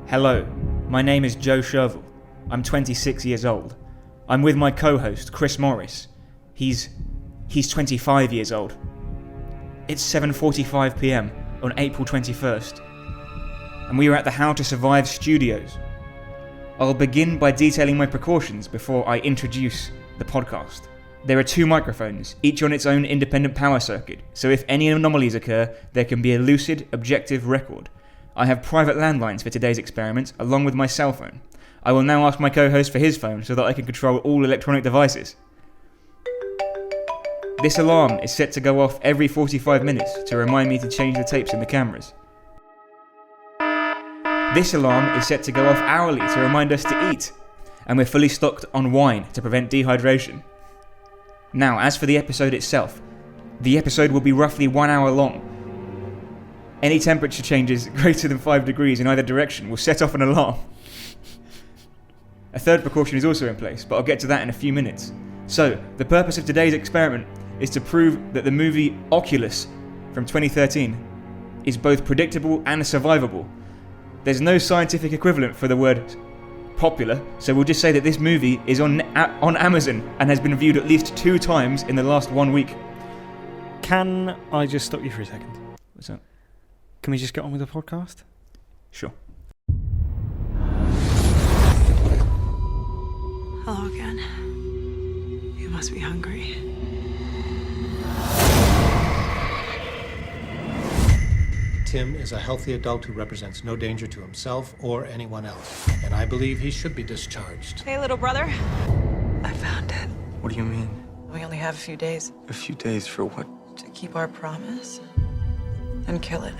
Hello, my name is Joe Sherville. I'm 26 years old. I'm with my co-host, Chris Morris. He's 25 years old. It's 7:45 p.m. on April 21st, and we are at the How to Survive studios. I'll begin by detailing my precautions before I introduce the podcast. There are 2 microphones, each on its own independent power circuit, so if any anomalies occur, there can be a lucid, objective record. I have private landlines for today's experiment, along with my cell phone. I will now ask my co-host for his phone so that I can control all electronic devices. This alarm is set to go off every 45 minutes to remind me to change the tapes in the cameras. This alarm is set to go off hourly to remind us to eat. And we're fully stocked on wine to prevent dehydration. Now, as for the episode itself, the episode will be roughly 1 hour long. Any temperature changes greater than 5 degrees in either direction will set off an alarm. A third precaution is also in place, but I'll get to that in a few minutes. So, the purpose of today's experiment is to prove that the movie Oculus from 2013 is both predictable and survivable. There's no scientific equivalent for the word popular, so we'll just say that this movie is on Amazon and has been viewed at least 2 times in the last 1 week. Can I just stop you for a second? What's up? Can we just get on with the podcast? Sure. Hello again. You must be hungry. Tim is a healthy adult who represents no danger to himself or anyone else, and I believe he should be discharged. Hey, little brother. I found it. What do you mean? We only have a few days A few days for what? to keep our promise and kill it.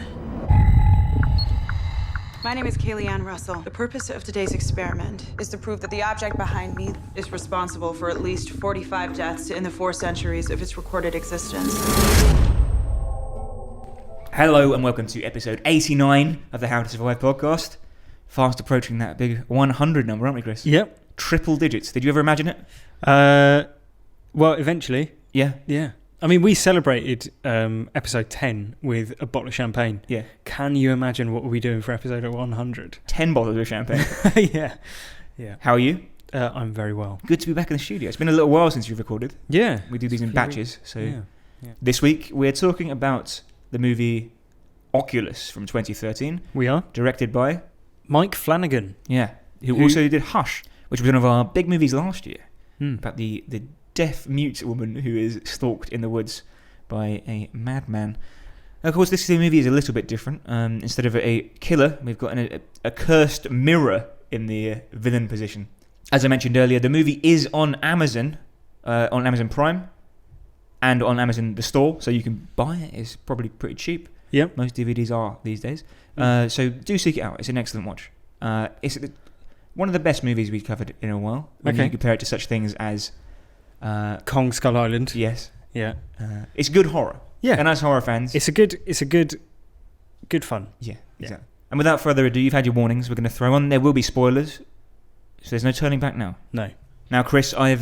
My name is Kaylie and Russell. The purpose of today's experiment is to prove that the object behind me is responsible for at least 45 deaths in the 4 centuries of its recorded existence. Hello and welcome to episode 89 of the How to Survive podcast. Fast approaching that big 100 number, aren't we, Chris? Yep. Triple digits. Did you ever imagine it? Well, eventually. Yeah. Yeah. I mean, we celebrated episode 10 with a bottle of champagne. Yeah. Can you imagine what we'll be doing for episode 100? 10 bottles of champagne. Yeah. Yeah. How are you? I'm very well. Good to be back in the studio. It's been a little while since you've recorded. Yeah. We do these in batches. So Yeah. This week we're talking about the movie Oculus from 2013. We are. Directed by Mike Flanagan. Yeah. Who also did Hush, which was one of our big movies last year. Hmm. About the deaf-mute woman who is stalked in the woods by a madman. Of course, this movie is a little bit different. Instead of a killer, we've got a cursed mirror in the villain position. As I mentioned earlier, the movie is on Amazon Prime, and on Amazon the store, so you can buy it. It's probably pretty cheap. Yep. Most DVDs are these days. So do seek it out. It's an excellent watch. It's one of the best movies we've covered in a while. When you compare it to such things as Kong Skull Island. Yes. Yeah. It's good horror. Yeah. And as horror fans, It's a good fun. yeah, exactly. And without further ado, you've had your warnings. We're going to throw on. There will be spoilers, so there's no turning back now. No. Now, Chris, I've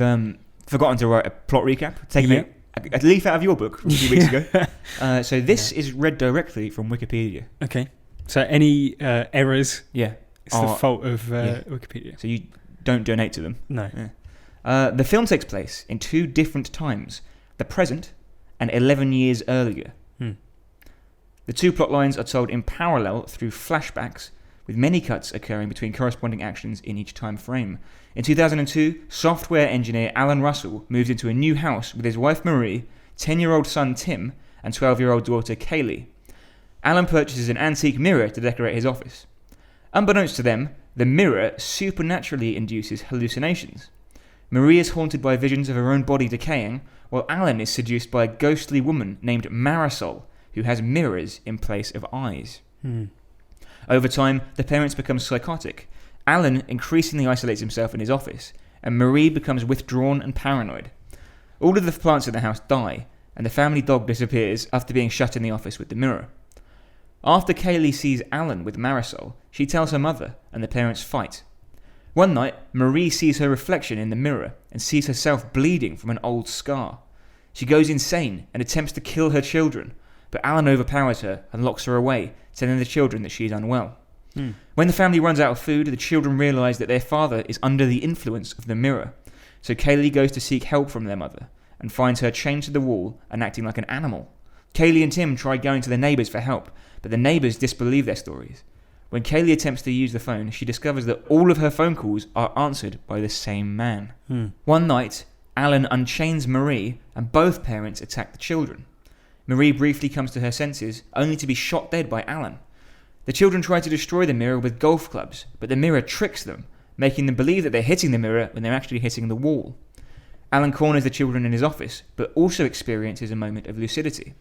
forgotten to write a plot recap. Taking a leaf out of your book from a few weeks ago. So this is read directly from Wikipedia. Okay. So any errors, Yeah. it's the fault of Wikipedia. So you don't donate to them. No. Yeah. The film takes place in 2 different times, the present and 11 years earlier. The 2 plot lines are told in parallel through flashbacks, with many cuts occurring between corresponding actions in each time frame. In 2002, software engineer Alan Russell moved into a new house with his wife Marie, 10-year-old son Tim, and 12-year-old daughter Kaylie. Alan purchases an antique mirror to decorate his office. Unbeknownst to them, the mirror supernaturally induces hallucinations. Marie is haunted by visions of her own body decaying, while Alan is seduced by a ghostly woman named Marisol, who has mirrors in place of eyes. Over time, the parents become psychotic. Alan increasingly isolates himself in his office, and Marie becomes withdrawn and paranoid. All of the plants in the house die, and the family dog disappears after being shut in the office with the mirror. After Kaylie sees Alan with Marisol, she tells her mother, and the parents fight. One night, Marie sees her reflection in the mirror and sees herself bleeding from an old scar. She goes insane and attempts to kill her children, but Alan overpowers her and locks her away, telling the children that she is unwell. When the family runs out of food, the children realise that their father is under the influence of the mirror. So Kaylie goes to seek help from their mother and finds her chained to the wall and acting like an animal. Kaylie and Tim try going to their neighbours for help, but the neighbours disbelieve their stories. When Kaylie attempts to use the phone, she discovers that all of her phone calls are answered by the same man. One night, Alan unchains Marie and both parents attack the children. Marie briefly comes to her senses, only to be shot dead by Alan. The children try to destroy the mirror with golf clubs, but the mirror tricks them, making them believe that they're hitting the mirror when they're actually hitting the wall. Alan corners the children in his office, but also experiences a moment of lucidity.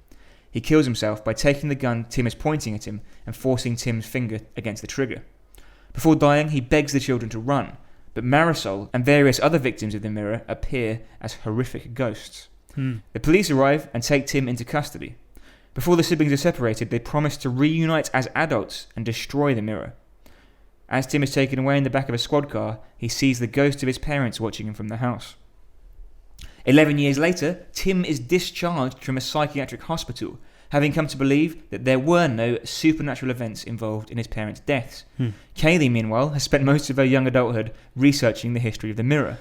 He kills himself by taking the gun Tim is pointing at him and forcing Tim's finger against the trigger. Before dying, he begs the children to run, but Marisol and various other victims of the mirror appear as horrific ghosts. The police arrive and take Tim into custody. Before the siblings are separated, they promise to reunite as adults and destroy the mirror. As Tim is taken away in the back of a squad car, he sees the ghost of his parents watching him from the house. 11 years later, Tim is discharged from a psychiatric hospital, having come to believe that there were no supernatural events involved in his parents' deaths. Kaylie, meanwhile, has spent most of her young adulthood researching the history of the mirror.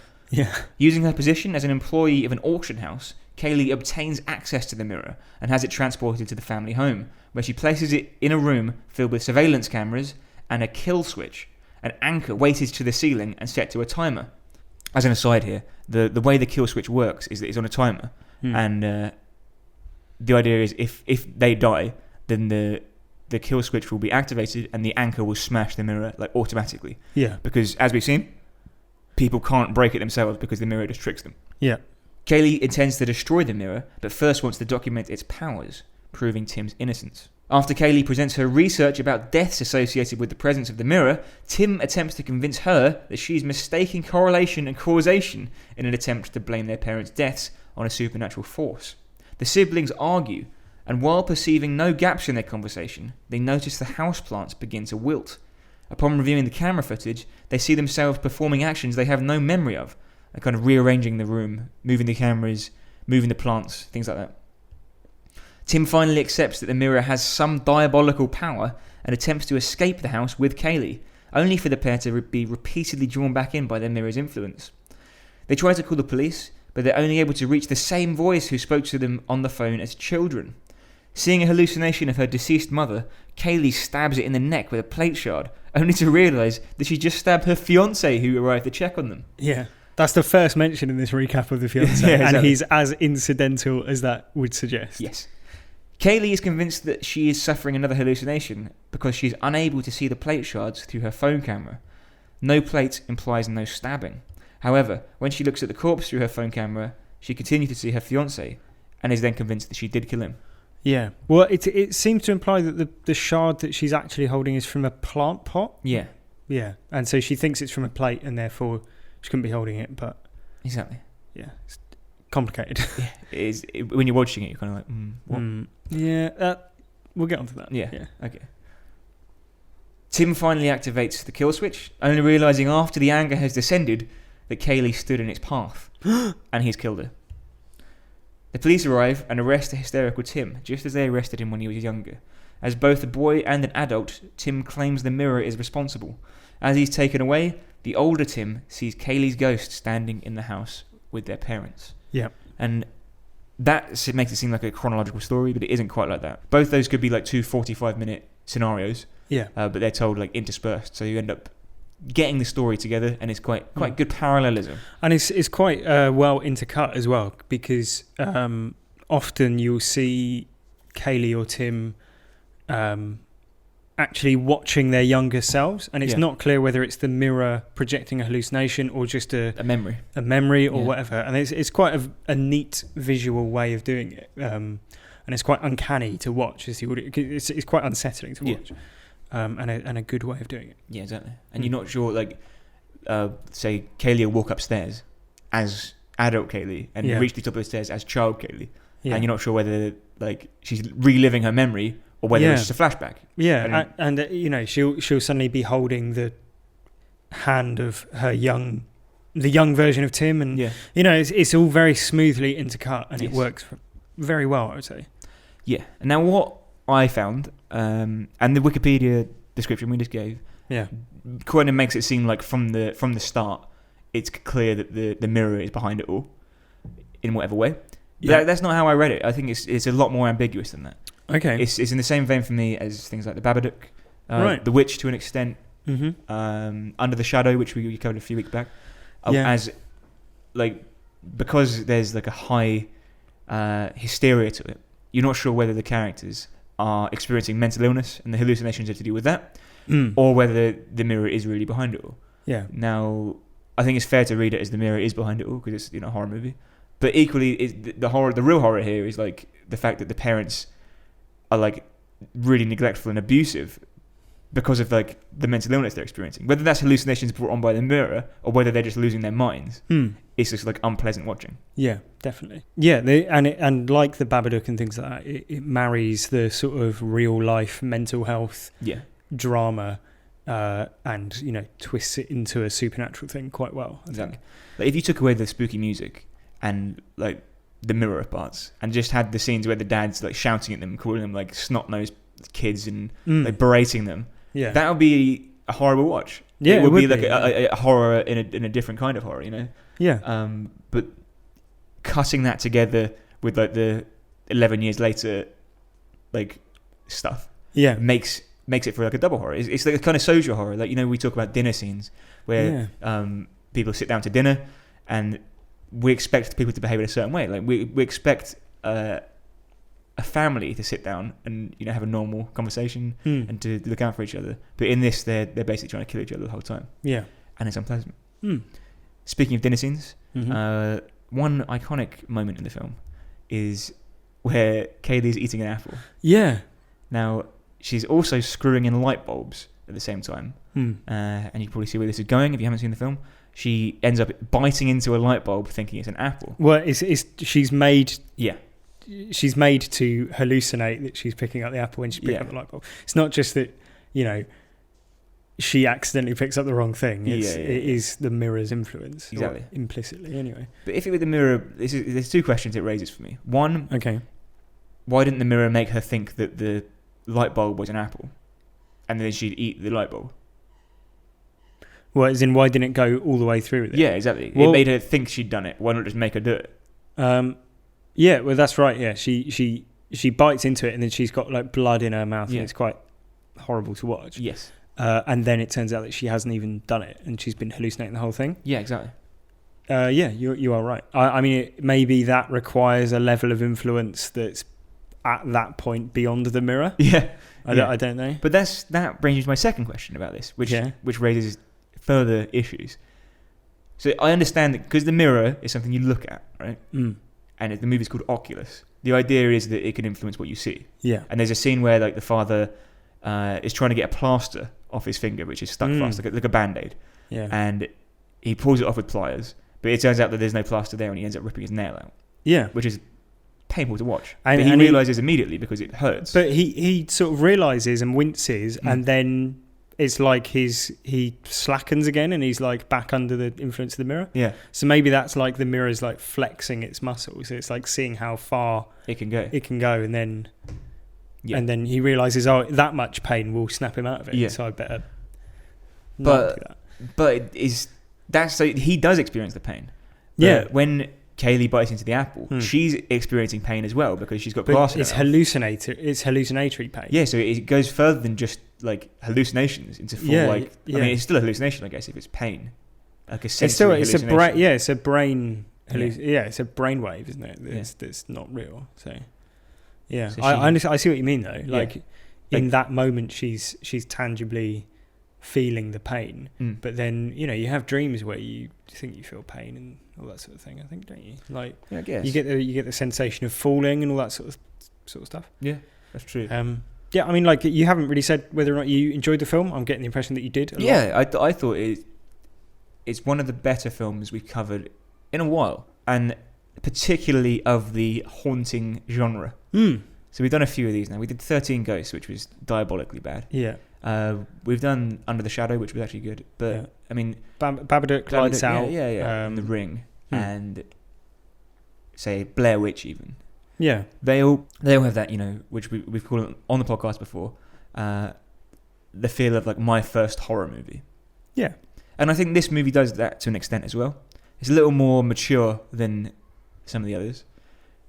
Using her position as an employee of an auction house, Kaylie obtains access to the mirror and has it transported to the family home, where she places it in a room filled with surveillance cameras and a kill switch, an anchor weighted to the ceiling and set to a timer. As an aside here, the way the kill switch works is that it's on a timer, and the idea is if they die, then the kill switch will be activated and the anchor will smash the mirror like automatically. Because as we've seen, people can't break it themselves because the mirror just tricks them. Kaylie intends to destroy the mirror, but first wants to document its powers, proving Tim's innocence. After Kaylie presents her research about deaths associated with the presence of the mirror, Tim attempts to convince her that she's mistaking correlation and causation in an attempt to blame their parents' deaths on a supernatural force. The siblings argue, and while perceiving no gaps in their conversation, they notice the houseplants begin to wilt. Upon reviewing the camera footage, they see themselves performing actions they have no memory of, like kind of rearranging the room, moving the cameras, moving the plants, things like that. Tim finally accepts that the mirror has some diabolical power and attempts to escape the house with Kaylie, only for the pair to be repeatedly drawn back in by the mirror's influence. They try to call the police, but they're only able to reach the same voice who spoke to them on the phone as children. Seeing a hallucination of her deceased mother, Kaylie stabs it in the neck with a plate shard, only to realise that she just stabbed her fiancé who arrived to check on them. That's the first mention in this recap of the fiancé, and he's as incidental as that would suggest. Yes. Kaylie is convinced that she is suffering another hallucination because she is unable to see the plate shards through her phone camera. No plate implies no stabbing. However, when she looks at the corpse through her phone camera, she continues to see her fiancé and is then convinced that she did kill him. Well, it seems to imply that the shard that she's actually holding is from a plant pot. And so she thinks it's from a plate and therefore she couldn't be holding it, but... Exactly. It's complicated. It is. When you're watching it, you're kind of like, what? We'll get onto that. Okay. Tim finally activates the kill switch, only realising after the anger has descended that Kaylie stood in its path, and he's killed her. The police arrive and arrest the hysterical Tim, just as they arrested him when he was younger. As both a boy and an adult, Tim claims the mirror is responsible. As he's taken away, the older Tim sees Kaylie's ghost standing in the house with their parents. And that makes it seem like a chronological story, but it isn't quite like that. Both those could be like 2 45-minute scenarios, but they're told like interspersed, so you end up getting the story together, and it's quite good parallelism. And it's quite well intercut as well, because often you'll see Kaylie or Tim actually watching their younger selves, and it's not clear whether it's the mirror projecting a hallucination or just a memory or whatever. And it's quite a neat visual way of doing it, and it's quite uncanny to watch as the audio. It's quite unsettling to watch, and a good way of doing it. Yeah, exactly. And you're not sure, like, say Kaylie will walk upstairs as adult Kaylie and reach the top of the stairs as child Kaylie, and you're not sure whether like she's reliving her memory or whether it's just a flashback. And you know, she'll suddenly be holding the hand of the young version of Tim, and you know, it's all very smoothly intercut, and it works very well, I would say. Yeah. And now what I found, and the Wikipedia description we just gave, Yeah. kind of makes it seem like from the start, it's clear that the mirror is behind it all, in whatever way. But that's not how I read it. I think it's a lot more ambiguous than that. Okay. It's in the same vein for me as things like The Babadook, Right. The Witch to an extent, Mm-hmm. Under the Shadow, which we covered a few weeks back, as like, because there's like a high hysteria to it. You're not sure whether the characters are experiencing mental illness and the hallucinations are to do with that, or whether the mirror is really behind it all. Yeah. Now, I think it's fair to read it as the mirror is behind it all because it's a horror movie. But equally, the real horror here is like the fact that the parents are like really neglectful and abusive because of like the mental illness they're experiencing. Whether that's hallucinations brought on by the mirror or whether they're just losing their minds, it's just like unpleasant watching. Yeah, definitely. Yeah, and like the Babadook and things like that, it marries the sort of real life mental health drama and twists it into a supernatural thing quite well. I think. Like if you took away the spooky music and like the mirror parts and just had the scenes where the dad's like shouting at them, calling them like snot-nosed kids and like berating them, that would be a horrible watch. Yeah, it would be like a horror in a different kind of horror, Yeah. But cutting that together with like the 11 years later like stuff, makes it for like a double horror. It's like a kind of social horror. Like we talk about dinner scenes where people sit down to dinner and we expect people to behave in a certain way. Like we expect a family to sit down and have a normal conversation and to look out for each other. But in this, they're basically trying to kill each other the whole time. Yeah, and it's unpleasant. Speaking of dinner scenes, one iconic moment in the film is where Kaylee's eating an apple. Yeah. Now she's also screwing in light bulbs at the same time, and you can probably see where this is going if you haven't seen the film. She ends up biting into a light bulb thinking it's an apple. Well, she's made she's made to hallucinate that she's picking up the apple when she's picking up the light bulb. It's not just that she accidentally picks up the wrong thing. It is the mirror's influence, exactly, implicitly anyway. But if it were the mirror, there's two questions it raises for me. One, why didn't the mirror make her think that the light bulb was an apple and then she'd eat the light bulb? Well, as in, why didn't it go all the way through with it? Yeah, exactly. Well, it made her think she'd done it. Why not just make her do it? Yeah, well, that's right. Yeah, she bites into it and then she's got like blood in her mouth and it's quite horrible to watch. Yes. And then it turns out that she hasn't even done it and she's been hallucinating the whole thing. Yeah, exactly. Yeah, you are right. I mean, maybe that requires a level of influence that's at that point beyond the mirror. Yeah. I don't know. But that brings me to my second question about this, which raises further issues. So I understand that because the mirror is something you look at, right? And the movie's called Oculus. The idea is that it can influence what you see. Yeah. And there's a scene where like the father is trying to get a plaster off his finger, which is stuck fast, like a Band-Aid. Yeah. And he pulls it off with pliers, but it turns out that there's no plaster there and he ends up ripping his nail out. Yeah. Which is painful to watch. But he realises immediately because it hurts. But he sort of realises and winces and then it's like he slackens again and he's like back under the influence of the mirror. Yeah. So maybe that's like the mirror's like flexing its muscles. So it's like seeing how far it can go. And then he realises, that much pain will snap him out of it. Yeah. So I better not do that. But so he does experience the pain. But when Kaylee bites into the apple, she's experiencing pain as well because she's got glass in her mouth. It's hallucinatory pain. Yeah, so it goes further than just like hallucinations into full I mean, it's still a hallucination, I guess, if it's pain, like a sensory hallucination. It's a brain. It's a brainwave, isn't it? That's not real. So so I see what you mean though. Like in that moment, she's tangibly feeling the pain, but then you have dreams where you think you feel pain and all that sort of thing. I think, don't you? Like, I guess you get the sensation of falling and all that sort of stuff. Yeah, that's true. Yeah, I mean, like, you haven't really said whether or not you enjoyed the film. I'm getting the impression that you did. I thought it's one of the better films we've covered in a while, and particularly of the haunting genre. So we've done a few of these now. We did 13 Ghosts, which was diabolically bad. Yeah. We've done Under the Shadow, which was actually good. But, I mean... Babadook, Lights Out. Yeah. And The Ring. And, say, Blair Witch, even. Yeah. They all have that, which we've called it on the podcast before, the feel of like my first horror movie. Yeah. And I think this movie does that to an extent as well. It's a little more mature than some of the others,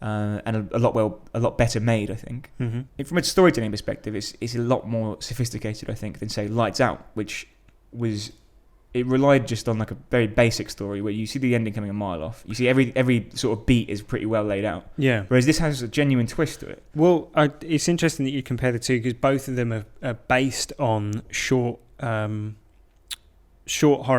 and a lot better made, I think. Mm-hmm. From a storytelling perspective, it's a lot more sophisticated, I think, than say Lights Out, which it relied just on like a very basic story where you see the ending coming a mile off. You see every sort of beat is pretty well laid out. Yeah. Whereas this has a genuine twist to it. Well, it's interesting that you compare the two because both of them are based on short horror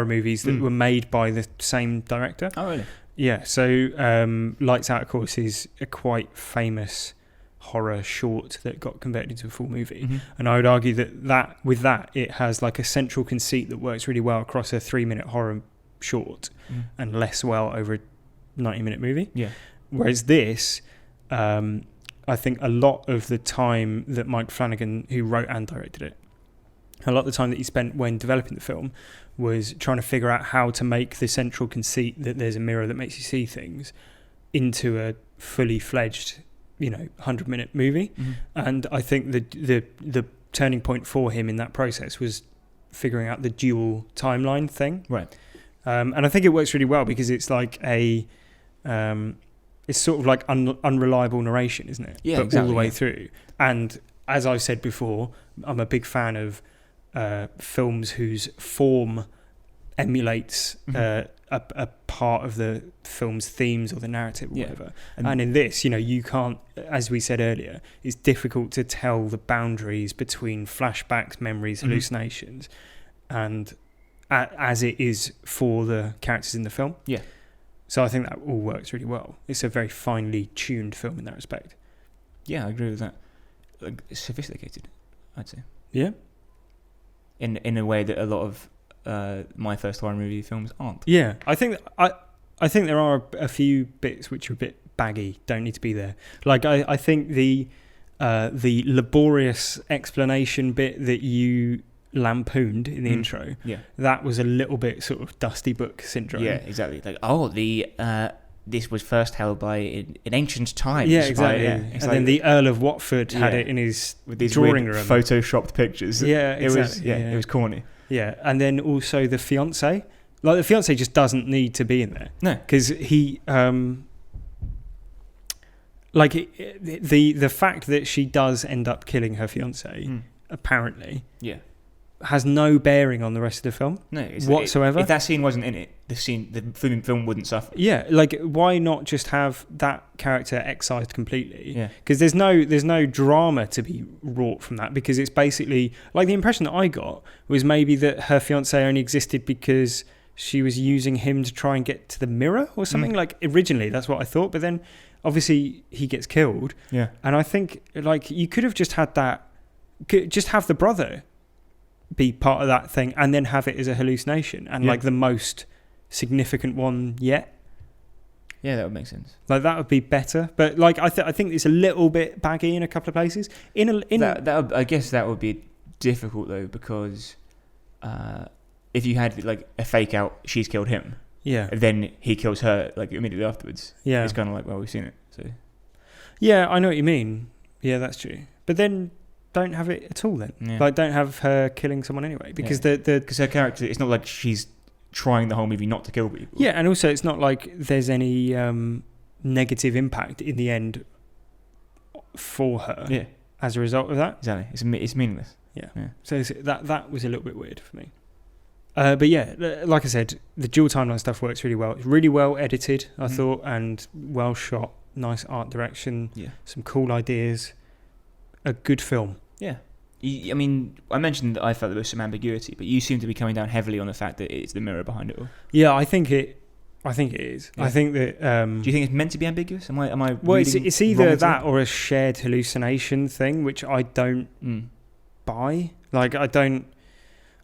movies that were made by the same director. Oh, really? Yeah. So Lights Out, of course, is a quite famous horror short that got converted into a full movie. Mm-hmm. And I would argue that with that, it has like a central conceit that works really well across a 3-minute horror short and less well over a 90-minute movie. Yeah. Whereas this, I think a lot of the time that Mike Flanagan, who wrote and directed it, a lot of the time that he spent when developing the film was trying to figure out how to make the central conceit that there's a mirror that makes you see things into a fully fledged 100-minute movie. And I think the turning point for him in that process was figuring out the dual timeline thing, right? And I think it works really well because it's like it's sort of like unreliable narration, isn't it? Yeah, but exactly, all the way through. And as I've said before, I'm a big fan of films whose form emulates a part of the film's themes or the narrative or whatever. And in this, you can't, as we said earlier, it's difficult to tell the boundaries between flashbacks, memories, hallucinations, and as it is for the characters in the film. Yeah. So I think that all works really well. It's a very finely tuned film in that respect. Yeah, I agree with that. It's sophisticated, I'd say. Yeah. In a way that a lot of my first horror movie films aren't. Yeah, I think there are a few bits which are a bit baggy, don't need to be there. Like I think the laborious explanation bit that you lampooned in the intro, that was a little bit sort of Dusty Book syndrome. Yeah, exactly. Like this was first held by in ancient times. Yeah, exactly. And then the Earl of Watford had it in his with these drawing weird room, photoshopped pictures. Yeah, exactly. It was corny. Yeah, and then also the fiancé. Like the fiancé just doesn't need to be in there. No, because he, the fact that she does end up killing her fiancé, apparently, has no bearing on the rest of the film. No, whatsoever. If that scene wasn't in it, the film wouldn't suffer. Yeah, like why not just have that character excised completely? Yeah, because there's no drama to be wrought from that, because it's basically like the impression that I got was maybe that her fiancé only existed because she was using him to try and get to the mirror or something. Like originally that's what I thought, but then obviously he gets killed. Yeah, and I think like you could have just had that, just have the brother be part of that thing and then have it as a hallucination and like the most significant one yet. Yeah, that would make sense. Like that would be better, but like I think it's a little bit baggy in a couple of places. I guess that would be difficult though, because if you had like a fake out, she's killed him. Yeah. Then he kills her like immediately afterwards. Yeah. It's kind of like, well, we've seen it. So. Yeah, I know what you mean. Yeah, that's true. But then don't have it at all then. Yeah. Like don't have her killing someone anyway, because because her character, it's not like she's trying the whole movie not to kill people. Yeah, and also it's not like there's any negative impact in the end for her. Yeah. As a result of that. Exactly. It's meaningless. Yeah. So that was a little bit weird for me. But yeah, like I said, the dual timeline stuff works really well. It's really well edited, I thought, and well shot. Nice art direction. Yeah. Some cool ideas. A good film. Yeah. I mean, I mentioned that I felt there was some ambiguity, but you seem to be coming down heavily on the fact that it's the mirror behind it all. Yeah, I think it is. Yeah. I think that. Do you think it's meant to be ambiguous? Am I? Well, it's either that or a shared hallucination thing, which I don't buy. Like, I don't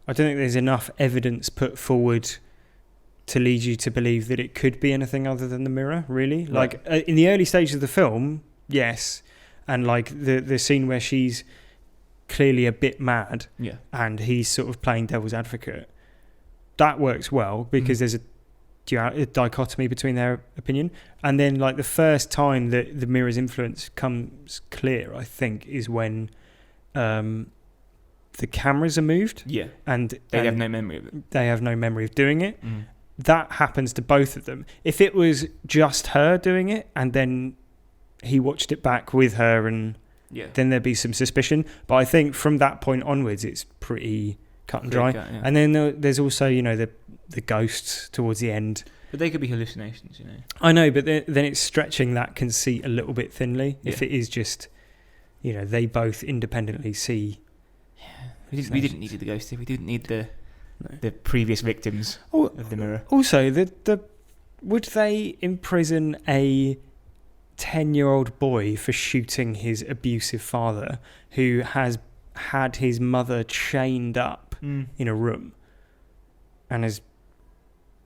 think there's enough evidence put forward to lead you to believe that it could be anything other than the mirror. Really, right. Like in the early stages of the film, yes, and like the scene where she's clearly a bit mad, and he's sort of playing devil's advocate, that works well because there's a dichotomy between their opinion. And then like the first time that the mirror's influence comes clear, I think, is when the cameras are moved. Yeah. And they have no memory of it. They have no memory of doing it. That happens to both of them. If it was just her doing it and then he watched it back with her, and then there'd be some suspicion. But I think from that point onwards, it's pretty cut and dry. And then there's also, you know, the ghosts towards the end. But they could be hallucinations, you know. I know, but then it's stretching that conceit a little bit thinly. If it is just, you know, they both independently see. Yeah. We didn't need the ghost. We didn't need the previous victims of the mirror. Also, would they imprison a 10-year-old boy for shooting his abusive father, who has had his mother chained up in a room and has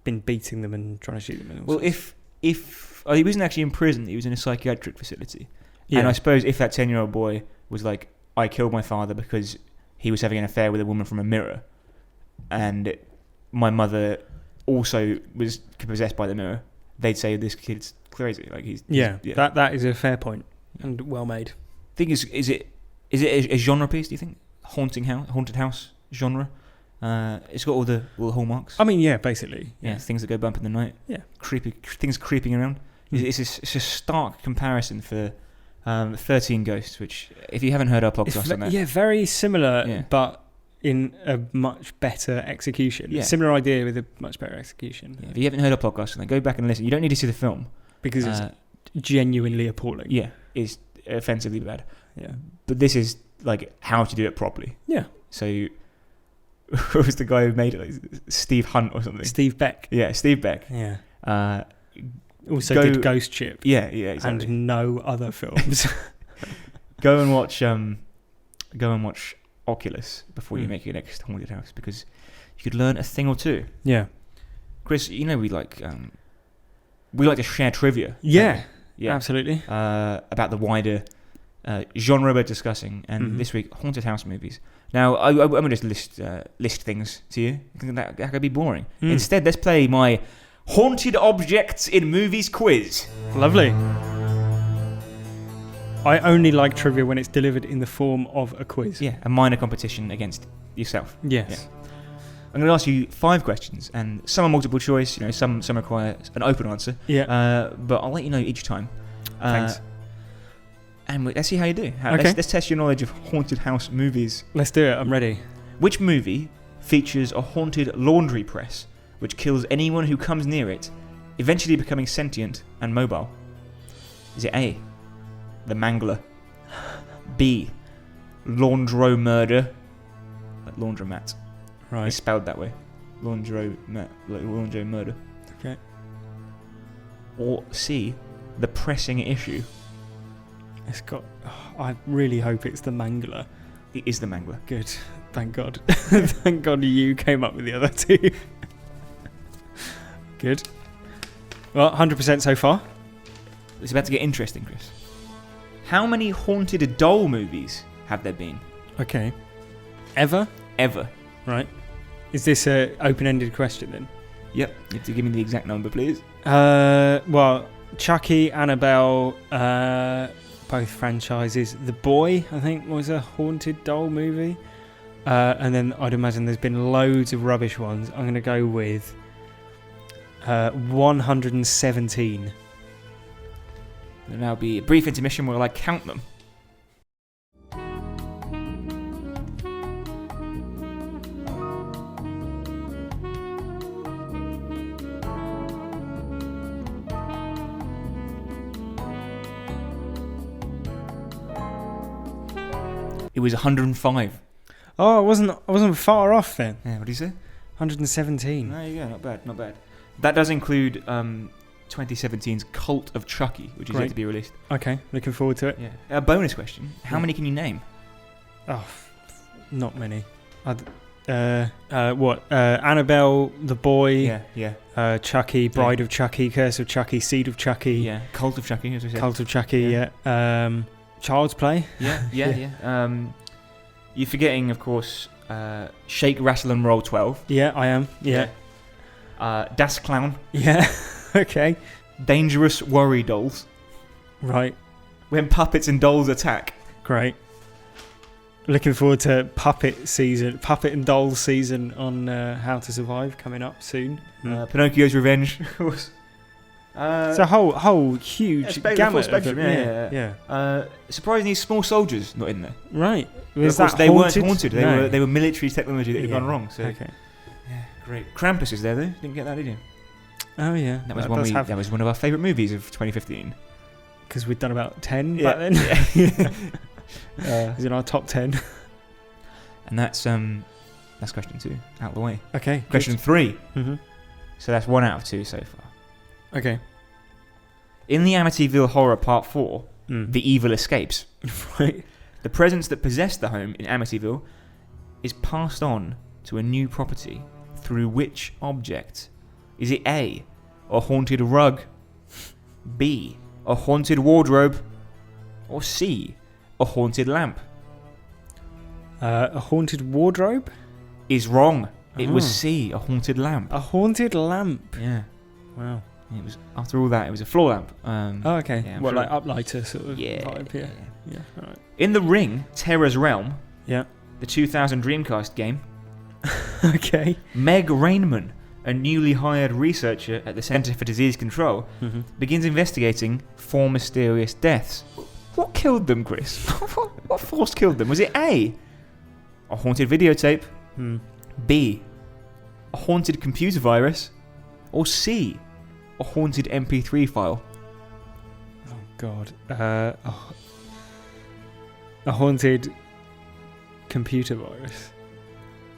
been beating them and trying to shoot them? Well, if he wasn't actually in prison, he was in a psychiatric facility. Yeah. And I suppose if that 10-year-old boy was like, I killed my father because he was having an affair with a woman from a mirror, and my mother also was possessed by the mirror, they'd say this kid's crazy. Like he's that is a fair point and well made. Thing is it a genre piece? Do you think haunted house genre? It's got all the hallmarks. I mean, yeah, basically, things that go bump in the night. Yeah, things creeping around. It's a stark comparison for 13 Ghosts, which if you haven't heard our podcast on that, very similar, but in a much better execution. Yeah. Similar idea with a much better execution. Yeah. If you haven't heard our podcast, then go back and listen. You don't need to see the film because it's genuinely appalling. Yeah, it's offensively bad. Yeah, but this is like how to do it properly. Yeah. So, who was the guy who made it? Like Steve Hunt or something? Steve Beck. Yeah, Steve Beck. Yeah. Also did Ghost Ship. Yeah, exactly. And no other films. Go and watch Oculus before you make your next haunted house, because you could learn a thing or two. Yeah. Chris, you know we like to share trivia. Yeah, absolutely. About the wider genre we're discussing, and this week haunted house movies. Now I'm going to just list things to you. I think that could be boring. Instead, let's play my Haunted Objects in Movies quiz. Lovely. I only like trivia when it's delivered in the form of a quiz. Yeah, a minor competition against yourself. Yes. Yeah. I'm going to ask you 5 questions, and some are multiple choice. You know, some require an open answer. Yeah. But I'll let you know each time. Thanks. And let's see how you do. Okay. Let's test your knowledge of haunted house movies. Let's do it. I'm ready. Which movie features a haunted laundry press which kills anyone who comes near it, eventually becoming sentient and mobile? Is it A, The Mangler, B, Laundro Murder, like laundromat, right? It's spelled that way, Laundro Murder. Okay. Or C, The Pressing Issue. It's got. I really hope it's The Mangler. It is The Mangler. Good. Thank God. Thank God you came up with the other two. Good. Well, 100% so far. It's about to get interesting, Chris. How many haunted doll movies have there been? Okay. Ever? Ever. Right. Is this an open-ended question then? Yep. You have to give me the exact number, please. Well, Chucky, Annabelle, both franchises. The Boy, I think, was a haunted doll movie. And then I'd imagine there's been loads of rubbish ones. I'm going to go with 117. There'll now be a brief intermission where I count them. It was 105. Oh, I wasn't far off then. Yeah, what do you say? 117. There you go, not bad. That does include 2017's Cult of Chucky, which is yet to be released. Okay, looking forward to it. Yeah. A bonus question: how many can you name? Oh, not many. Annabelle, The Boy. Yeah. Chucky, Bride of Chucky, Curse of Chucky, Seed of Chucky. Yeah. Cult of Chucky, as we said. Cult of Chucky. Yeah. Child's Play. Yeah. You're forgetting, of course, Shake, Rattle and Roll 12. Yeah, I am. Yeah. Das Clown. Yeah. Okay. Dangerous Worry Dolls. Right. When Puppets and Dolls Attack. Great. Looking forward to Puppet and Dolls season on How to Survive coming up soon. Pinocchio's Revenge, of course. It's a whole huge gamut. Spectrum, yeah. Surprisingly, Small Soldiers not in there. Right. Was that they weren't haunted. They were military technology that had gone wrong. So. Okay. Yeah, great. Krampus is there though. Didn't get that, did you? Oh yeah. That was one of our favourite movies of 2015. Because we'd done about 10 back then. It's in our top 10. And that's question 2 out of the way. Okay. Question 3. Mm-hmm. So that's 1 out of 2 so far. Okay. In the Amityville Horror Part 4, The Evil Escapes. Right. The presence that possessed the home in Amityville is passed on to a new property through which object? Is it A, a haunted rug, B, a haunted wardrobe, or C, a haunted lamp? A haunted wardrobe? Is wrong. It was C, a haunted lamp. A haunted lamp? Yeah. Wow. It was, after all that, it was a floor lamp. Okay. Yeah, like uplighter sort of vibe? Yeah. All right. In The Ring, Terror's Realm, the 2000 Dreamcast game, okay. Meg Rainman, a newly hired researcher at the Centre for Disease Control, begins investigating 4 mysterious deaths. What killed them, Chris? What force killed them? Was it A, a haunted videotape, B, a haunted computer virus, or C, a haunted MP3 file? Oh, God. A haunted computer virus.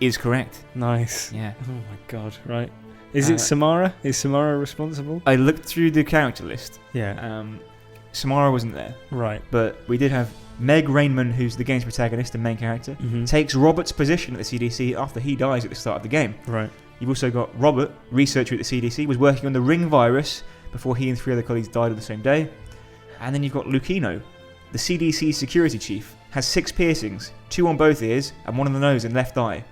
Is correct. Nice. Yeah. Oh, my God. Right. Is it Samara? Is Samara responsible? I looked through the character list. Yeah. Samara wasn't there. Right. But we did have Meg Rainman, who's the game's protagonist and main character, takes Robert's position at the CDC after he dies at the start of the game. Right. You've also got Robert, researcher at the CDC, was working on the Ring virus before he and 3 other colleagues died on the same day. And then you've got Lucino, the CDC security chief, has 6 piercings, 2 on both ears and 1 on the nose and left eye.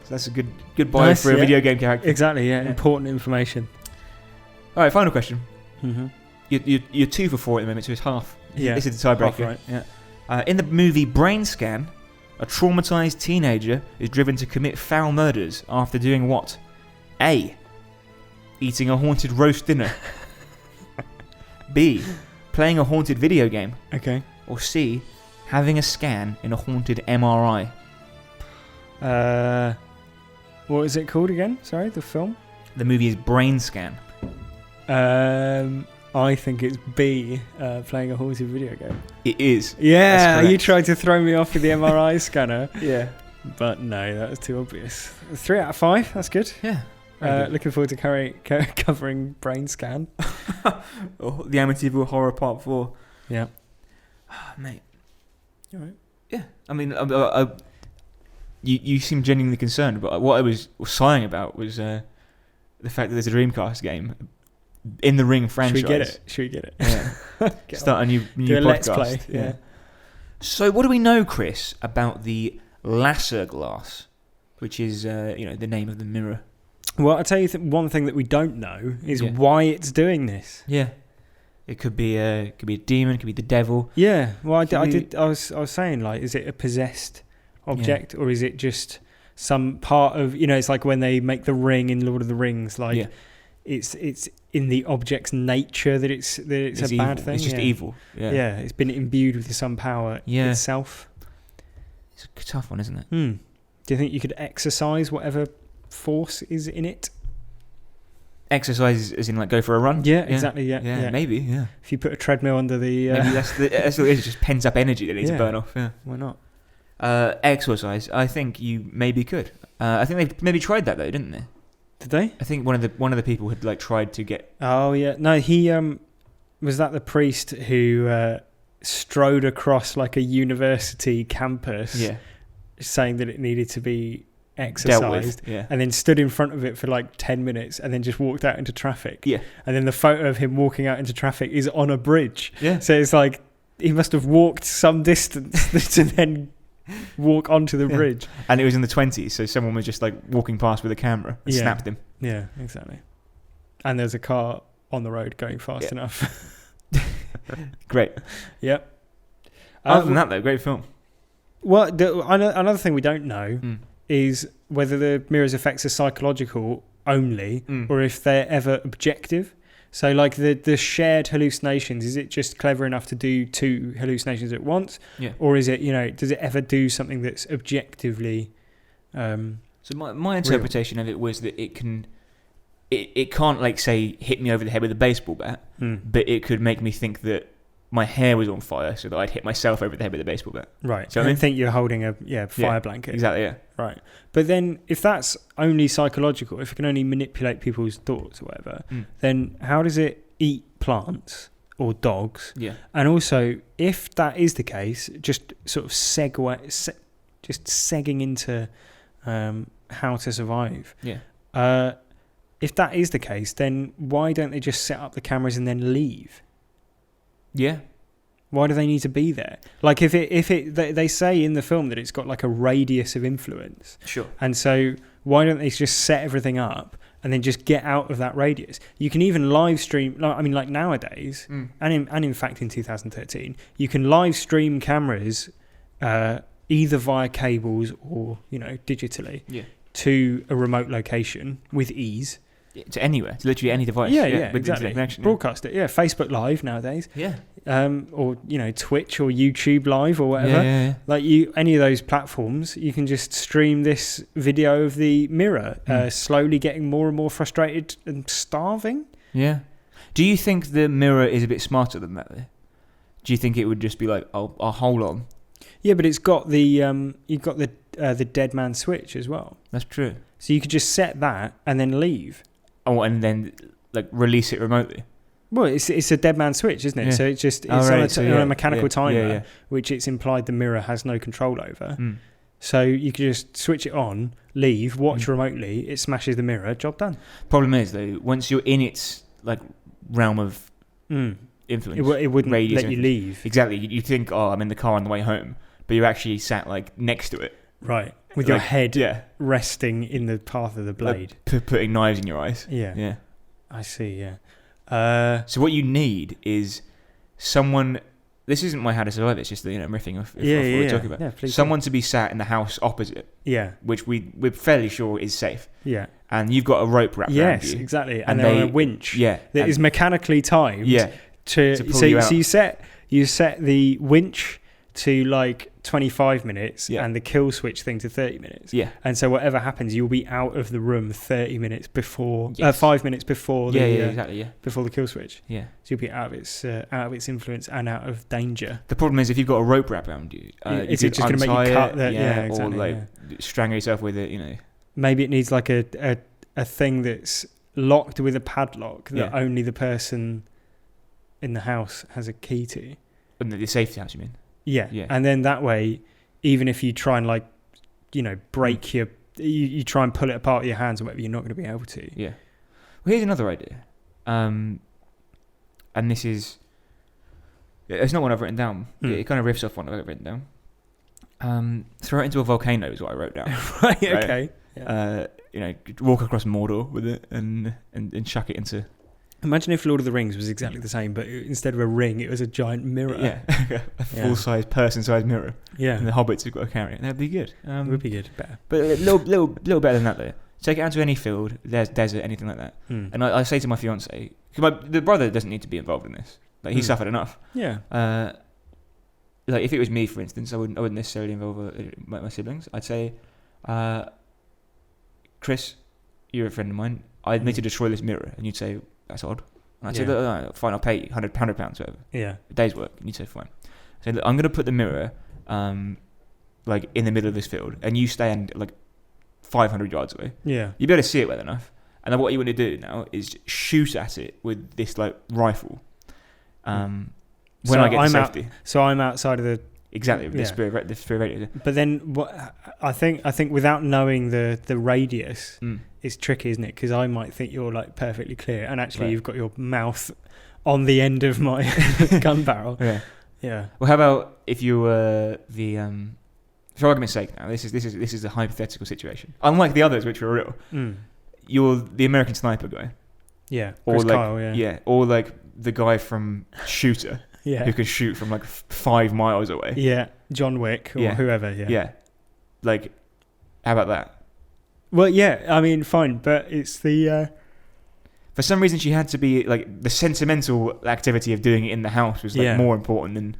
So that's a good bio for a video game character. Exactly, yeah. Important information. All right, final question. You're 2 for 4 at the moment, so it's half. Yeah. This is the tiebreaker. Half right. Yeah. In the movie Brain Scan, a traumatized teenager is driven to commit foul murders after doing what? A, eating a haunted roast dinner. B, playing a haunted video game. Okay. Or C, having a scan in a haunted MRI. What is it called again? Sorry, the film? The movie is Brain Scan. I think it's B, playing a haunted video game. It is. Yeah, you tried to throw me off with the MRI scanner. Yeah. But no, that was too obvious. 3 out of 5, that's good. Yeah. Looking forward to covering Brain Scan. The Amityville Horror Part 4. Yeah. Mate. You alright? Yeah. I mean, you seem genuinely concerned, but what I was sighing about was the fact that there's a Dreamcast game in the Ring franchise. Should we get it? Yeah. Start a new Do a podcast. Let's Play. Yeah. So what do we know, Chris, about the Lasser glass, which is the name of the mirror? Well, I'll tell you one thing that we don't know is why it's doing this. Yeah. It could be a demon, it could be the devil. Yeah. Well, I was saying, like, is it a possessed object or is it just some part of, it's like when they make the ring in Lord of the Rings, like it's in the object's nature that it's a evil. bad thing. It's just evil. Yeah. It's been imbued with some power itself. It's a tough one, isn't it? Do you think you could exercise whatever force is in it? Exercise as in like go for a run? Yeah, exactly. Yeah. Maybe. Yeah. If you put a treadmill under the maybe that's what it is. Just pent up energy that needs to burn off. Yeah. Why not? Exercise. I think you maybe could. I think they maybe tried that though, didn't they? Did they? I think one of the people had like tried to get. Oh yeah, no. He was that the priest who strode across like a university campus, saying that it needed to be exercised, and then stood in front of it for like 10 minutes and then just walked out into traffic. Yeah. And then the photo of him walking out into traffic is on a bridge. Yeah. So it's like he must have walked some distance to then walk onto the bridge. And it was in the 20s, so someone was just like walking past with a camera and snapped him. Yeah, exactly. And there's a car on the road going fast enough. Great. Yep. Other than that though, great film. Well, another thing we don't know is whether the mirror's effects are psychological only, or if they're ever objective. So, like the shared hallucinations, is it just clever enough to do 2 hallucinations at once? Yeah. Or is it, does it ever do something that's objectively So my interpretation of it was that it can't, like, say, hit me over the head with a baseball bat, but it could make me think that my hair was on fire so that I'd hit myself over the head with a baseball bat. Right. So I think you're holding a fire blanket. Exactly, yeah. Right. But then if that's only psychological, if it can only manipulate people's thoughts or whatever, then how does it eat plants or dogs? Yeah. And also, if that is the case, just sort of segging into How to Survive. Yeah. If that is the case, then why don't they just set up the cameras and then leave? Yeah. Why do they need to be there? Like, if they say in the film that it's got like a radius of influence. Sure. And so why don't they just set everything up and then just get out of that radius? You can even live stream. Like nowadays, and in fact in 2013, you can live stream cameras either via cables or digitally to a remote location with ease. To anywhere, to literally any device. Yeah, with exactly. connection, Broadcast it. Yeah, Facebook Live nowadays. Yeah. Or Twitch or YouTube Live or whatever. Yeah. Like any of those platforms, you can just stream this video of the mirror slowly getting more and more frustrated and starving. Yeah. Do you think the mirror is a bit smarter than that, though? Do you think it would just be like, I'll hold on? Yeah, but it's got the you've got the dead man switch as well. That's true. So you could just set that and then leave. Oh, and then like release it remotely. Well, it's a dead man switch, isn't it? Yeah. So it's on a mechanical timer, which it's implied the mirror has no control over. So you could just switch it on, leave, watch remotely. It smashes the mirror. Job done. Problem is though, once you're in its like realm of influence, it wouldn't let you leave. Exactly. You think, oh, I'm in the car on the way home, but you're actually sat like next to it. Right. With your head resting in the path of the blade. Like putting knives in your eyes. Yeah. I see, yeah. So what you need is someone... This isn't my How to Survive, it's just I'm riffing off what we're talking about. Yeah, someone to be sat in the house opposite. Yeah. Which we're fairly sure is safe. Yeah. And you've got a rope wrapped around you. Yes, exactly. And they're on a winch. Yeah. That is mechanically timed. Yeah. To pull you out. So you set the winch to like 25 minutes and the kill switch thing to 30 minutes. Yeah. And so whatever happens, you'll be out of the room 30 minutes before, 5 minutes before before the kill switch. Yeah. So you'll be out of its influence and out of danger. The problem is if you've got a rope wrapped around you, is it just going to make you cut that? Yeah, exactly. Or strangle yourself with it, Maybe it needs like a thing that's locked with a padlock that only the person in the house has a key to. And the safety house, you mean? Yeah. And then that way, even if you try and break you try and pull it apart with your hands or whatever, you're not going to be able to. Yeah. Well, here's another idea. And this is, it's not one I've written down. It kind of riffs off one I've written down. Throw it into a volcano is what I wrote down. Right. Okay. Yeah. Walk across Mordor with it and chuck it into. Imagine if Lord of the Rings was exactly the same, but instead of a ring, it was a giant mirror. Yeah, a full-size, person-sized mirror. Yeah, and the hobbits have got to carry it. That'd be good. It would be good, better. But a little better than that though. Take it out to any field, there's desert, anything like that. And I say to my fiance, because the brother doesn't need to be involved in this. Like he suffered enough. Yeah. Like if it was me, for instance, I wouldn't necessarily involve my siblings. I'd say, Chris, you're a friend of mine. I need to destroy this mirror, and you'd say that's odd. And I'd say, look, fine, I'll pay you £100, whatever. Yeah. A day's work. And you'd say, fine. So look, I'm going to put the mirror, like in the middle of this field, and you stand like 500 yards away. Yeah. You'd be able to see it well enough. And then what you want to do now is shoot at it with this like rifle. When I get to safety. So I'm outside of the. Exactly, the spirit radius. But then what I think without knowing the radius, it's tricky, isn't it? Because I might think you're like perfectly clear, and actually you've got your mouth on the end of my gun barrel. Yeah, yeah. Well, how about if you were for argument's sake, now this is a hypothetical situation. Unlike the others, which were real, you're the American Sniper guy. Yeah, or like Kyle, or like the guy from Shooter. who can shoot from like 5 miles away. Yeah, John Wick or whoever. Yeah. Yeah. Like, how about that? Well, yeah. I mean, fine, but it's the. For some reason, she had to be like the sentimental activity of doing it in the house was like more important than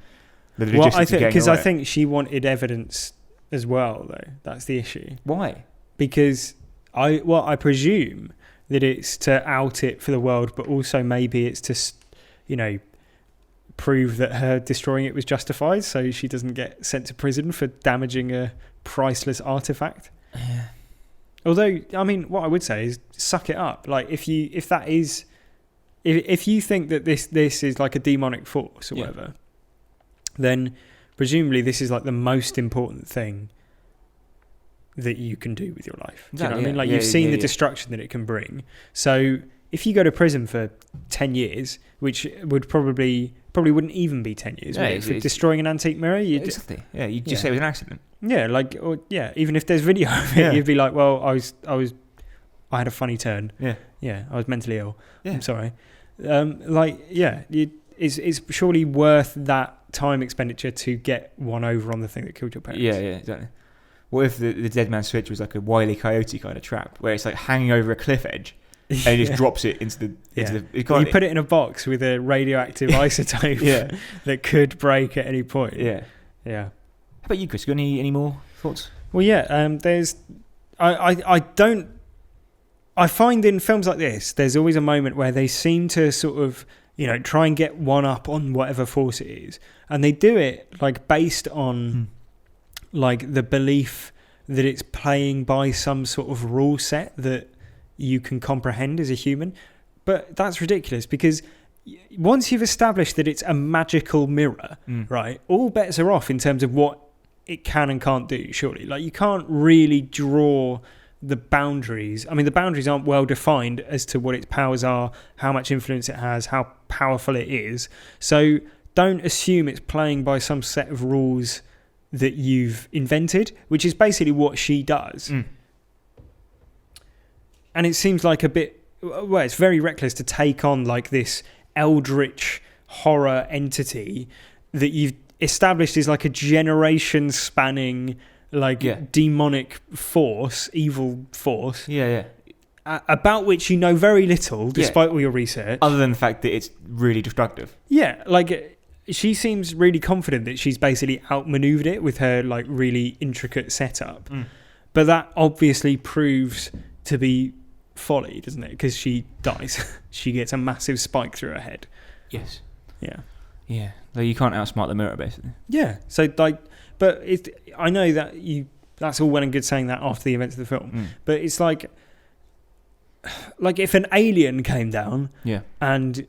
the logistics. Well, I think because I think she wanted evidence as well, though. That's the issue. Why? Because I presume that it's to out it for the world, but also maybe it's to, prove that her destroying it was justified, so she doesn't get sent to prison for damaging a priceless artifact. Yeah. Although, I mean, what I would say is suck it up. Like, if you think that this is like a demonic force or whatever, then presumably this is like the most important thing that you can do with your life. Do you know what I mean? Like, you've seen the destruction that it can bring. So if you go to prison for 10 years, which would probably wouldn't even be 10 years, for destroying an antique mirror. Exactly. Yeah, you just say it was an accident. Yeah, even if there's video of it, you'd be like, well, I had a funny turn. Yeah, I was mentally ill. Yeah. I'm sorry. It's surely worth that time expenditure to get one over on the thing that killed your parents. Yeah, exactly. What if the dead man switch was like a Wile E. Coyote kind of trap, where it's like hanging over a cliff edge, and he just drops it into the. You put it in a box with a radioactive isotope that could break at any point. Yeah. How about you, Chris? Got any more thoughts? Well, there's. I find in films like this, there's always a moment where they seem to sort of, try and get one up on whatever force it is, and they do it like based on, like the belief that it's playing by some sort of rule set that you can comprehend as a human. But that's ridiculous, because once you've established that it's a magical mirror, right, all bets are off in terms of what it can and can't do, surely. Like, you can't really draw the boundaries. I mean, the boundaries aren't well defined as to what its powers are, how much influence it has, how powerful it is. So don't assume it's playing by some set of rules that you've invented, which is basically what she does. And it seems like it's very reckless to take on like this eldritch horror entity that you've established is like a generation spanning demonic force, evil force. About which you know very little, despite all your research. Other than the fact that it's really destructive. Yeah, she seems really confident that she's basically outmaneuvered it with her like really intricate setup. But that obviously proves to be folly, doesn't it? Because she dies. She gets a massive spike through her head. Yes. Yeah. Yeah. You can't outsmart the mirror, basically. Yeah. So but I know that that's all well and good saying that after the events of the film. But it's like if an alien came down and,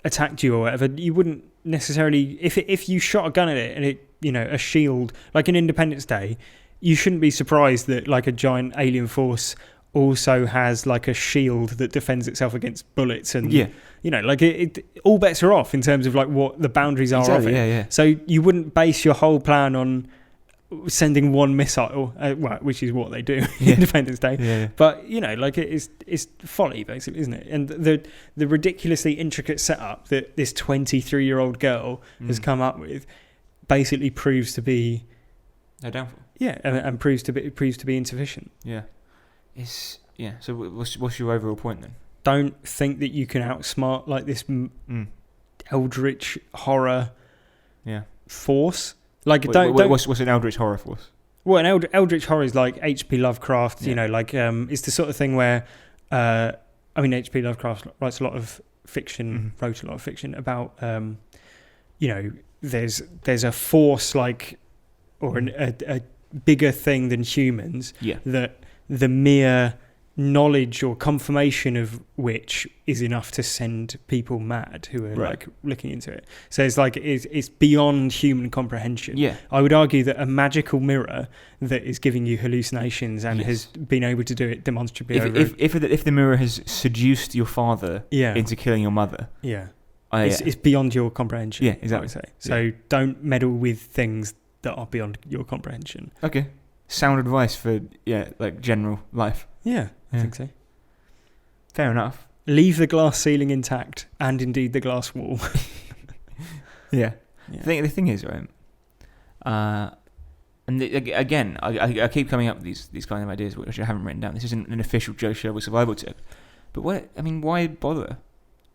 attacked you or whatever, you wouldn't necessarily, if you shot a gun at it and it, a shield, like in Independence Day, you shouldn't be surprised that like a giant alien force also has like a shield that defends itself against bullets, and it all bets are off in terms of like what the boundaries are of it. So you wouldn't base your whole plan on sending one missile, which is what they do in Independence Day. But it's folly, basically, isn't it? And the ridiculously intricate setup that this 23-year-old girl has come up with basically proves to be no downfall. Yeah, and proves to be insufficient. Yeah. So what's your overall point then? Don't think that you can outsmart like this eldritch horror force. Like, what's an eldritch horror force? Well, an eldritch horror is like H.P. Lovecraft. It's the sort of thing where, H.P. Lovecraft writes a lot of fiction. Wrote a lot of fiction about, there's a force like, or a bigger thing than humans. That the mere knowledge or confirmation of which is enough to send people mad who are like looking into it. So it's like it's beyond human comprehension. I would argue that a magical mirror that is giving you hallucinations and has been able to do it demonstrably if the mirror has seduced your father into killing your mother, it's beyond your comprehension. Exactly. I would say. So don't meddle with things that are beyond your comprehension. Okay, sound advice for general life. I think so. Fair enough. leave the glass ceiling intact and indeed the glass wall. Yeah. The thing is, right, again, I keep coming up with these kind of ideas which I haven't written down. This isn't an official Joe Sherwood survival tip, but why bother?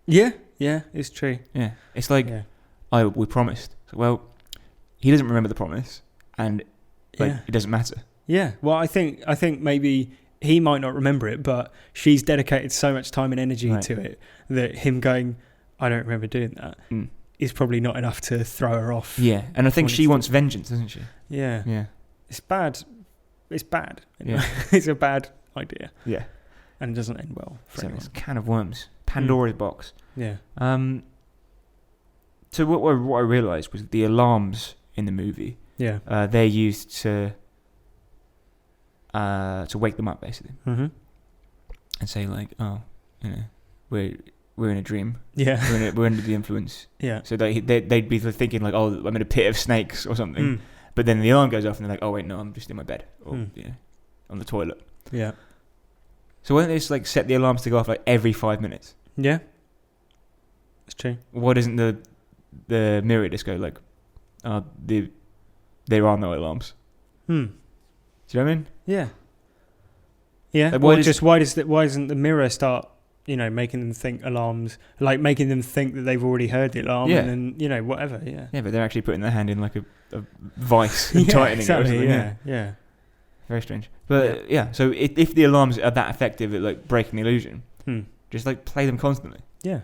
Yeah, it's true. Yeah, it's like, we promised. So, well, he doesn't remember the promise, and it doesn't matter. Yeah, well, I think maybe he might not remember it, but she's dedicated so much time and energy to it that him going, I don't remember doing that, is probably not enough to throw her off. Yeah, and I think she wants vengeance, doesn't she? Yeah. It's bad. Yeah. It's a bad idea. Yeah. And it doesn't end well for anyone. It's a can of worms. Pandora's box. Yeah. So what I realised was the alarms in the movie, they're used to wake them up, basically. Mm-hmm. And say, like, oh, we're in a dream. Yeah. We're under the influence. Yeah. So they'd be thinking, like, oh, I'm in a pit of snakes or something. But then the alarm goes off and they're like, oh, wait, no, I'm just in my bed. Or, on the toilet. Yeah. So why don't they just, like, set the alarms to go off, like, every 5 minutes? Yeah. It's true. Why doesn't the mirror just go, like, there are no alarms? Do you know what I mean? Yeah. Yeah. Like, why doesn't the mirror start, making them think alarms, like making them think that they've already heard the alarm, and then, whatever. Yeah. Yeah, but they're actually putting their hand in, like, a vice and tightening it or something. Yeah. Very strange. But so if the alarms are that effective at, like, breaking the illusion, just, like, play them constantly. Yeah.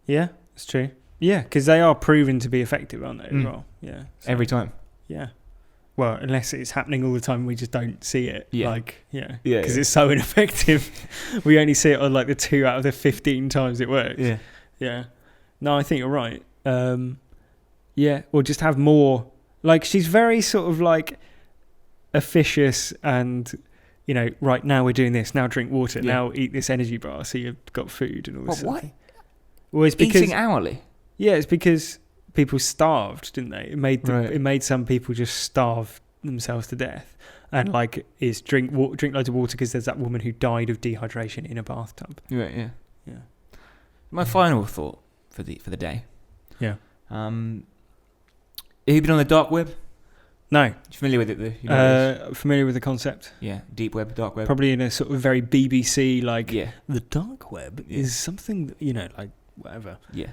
Yeah, it's true. Yeah, because they are proven to be effective, aren't they, as well? Yeah. So, every time. Yeah. Well, unless it's happening all the time, we just don't see it. Yeah. Because it's so ineffective. We only see it on, like, the 2 out of the 15 times it works. Yeah. Yeah. No, I think you're right. Or just have more. Like, she's very sort of, like, officious and, right, now we're doing this, now drink water, now eat this energy bar so you've got food and all this stuff. Why? Well, it's because... Eating hourly? Yeah, it's because people starved, didn't they? It made some people just starve themselves to death. And, like, is drink loads of water because there's that woman who died of dehydration in a bathtub. Right, yeah. Yeah. My final thought for the day. Yeah. Have you been on the dark web? No. You familiar with it? Familiar with the concept. Yeah, deep web, dark web. Probably in a sort of very BBC, like, the dark web is something that, like, whatever. Yeah.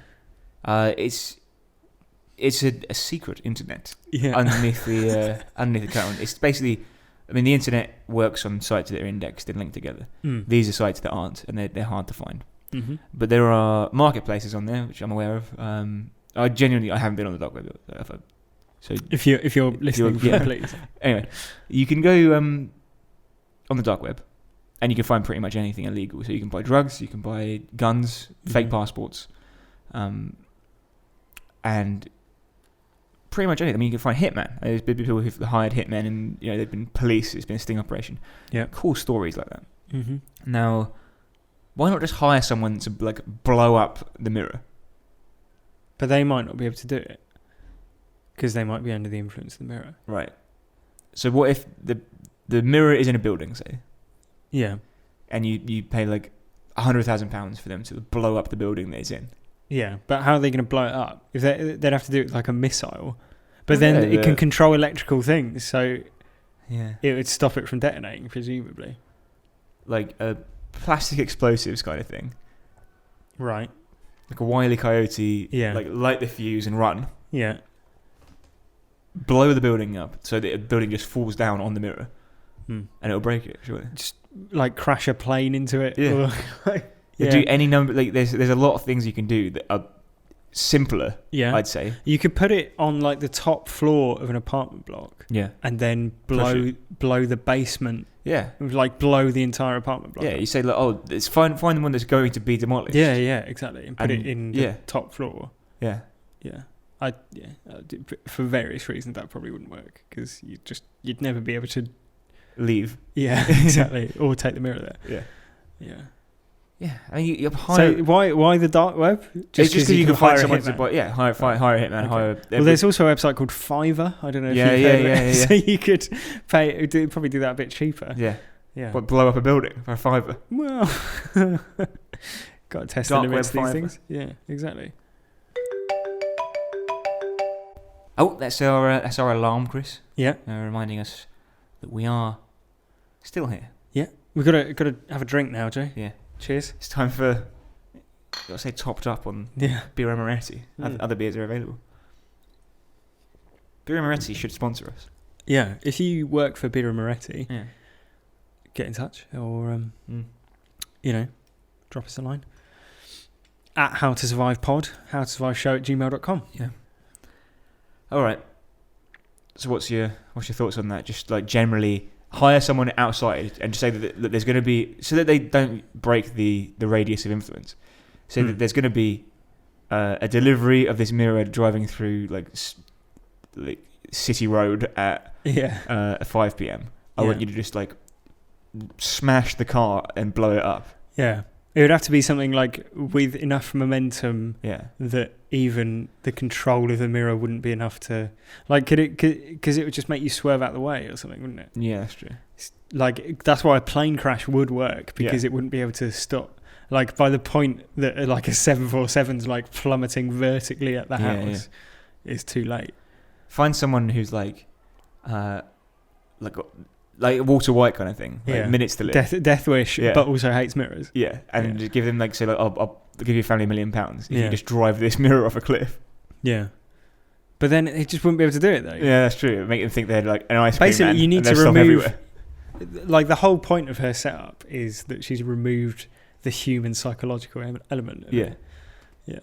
It's a secret internet underneath the current. It's basically, the internet works on sites that are indexed and linked together. These are sites that aren't, and they're hard to find. Mm-hmm. But there are marketplaces on there, which I'm aware of. I haven't been on the dark web. So if you're listening, please. Anyway, you can go on the dark web, and you can find pretty much anything illegal. So you can buy drugs, you can buy guns, fake passports, and pretty much anything. You can find hitmen. There's been people who've hired hitmen, and they've been police. It's been a sting operation. Yeah, cool stories like that. Mm-hmm. Now, why not just hire someone to, like, blow up the mirror? But they might not be able to do it. Because they might be under the influence of the mirror. Right. So what if the mirror is in a building, say? Yeah. And you pay, like, £100,000 for them to blow up the building that it's in. Yeah, but how are they going to blow it up? If they'd have to do it like a missile. But then it can control electrical things, so it would stop it from detonating, presumably. Like a plastic explosives kind of thing. Right. Like a Wile E. Coyote, like, light the fuse and run. Yeah. Blow the building up so that the building just falls down on the mirror. And it'll break it, surely. Just, like, crash a plane into it. Yeah. Do any number, like, there's a lot of things you can do that are simpler, I'd say. You could put it on, like, the top floor of an apartment block. Yeah. And then blow the basement. Yeah. Like, blow the entire apartment block. Yeah, you say, like, oh, it's find the one that's going to be demolished. Yeah, exactly. And put it in the top floor. Yeah. Yeah. For various reasons that probably wouldn't work, because you'd never be able to leave. Yeah, exactly. Or take the mirror there. Yeah. I mean, you're so why the dark web? Just because you can find someone to buy. Yeah, hire a hitman. Okay. Hire. Well, there's also a website called Fiverr. I don't know if you've heard of it. So you could probably do that a bit cheaper. Yeah. But blow up a building for a £5. Well, Got to test Dark the limits web these fiber. things. Yeah, exactly. Oh, that's our alarm, Chris. Yeah. Reminding us that we are still here. Yeah. We've got to have a drink now, Joe. Yeah. Cheers. It's time for, I'll say, topped up on Beer Amaretti. Other beers are available. Beer Amaretti should sponsor us. Yeah. If you work for Beer Moretti, Yeah. get in touch or, drop us a line. At HowToSurvivePod, HowToSurviveShow@gmail.com. Yeah. All right. So what's your thoughts on that? Just like generally hire someone outside and just say that there's going to be, so that they don't break the radius of influence. So that there's going to be a delivery of this mirror driving through like City Road at 5 p.m. I want you to just like smash the car and blow it up. Yeah. It would have to be something like with enough momentum that even the control of the mirror wouldn't be enough to, like, because it would just make you swerve out the way or something, wouldn't it? Yeah, that's true. Like, that's why a plane crash would work, because it wouldn't be able to stop. Like, by the point that like a 747's like plummeting vertically at the house, it's too late. Find someone who's like Walter White kind of thing. Like minutes to live. Death wish, but also hates mirrors. Yeah, and just give them like, say, like, I'll give your family £1 million if you just drive this mirror off a cliff. Yeah. But then it just wouldn't be able to do it, though. Yeah, that's true. Make them think they're like an ice cream Basically, man, you need to remove... everywhere. Like, the whole point of her setup is that she's removed the human psychological element of it. Yeah.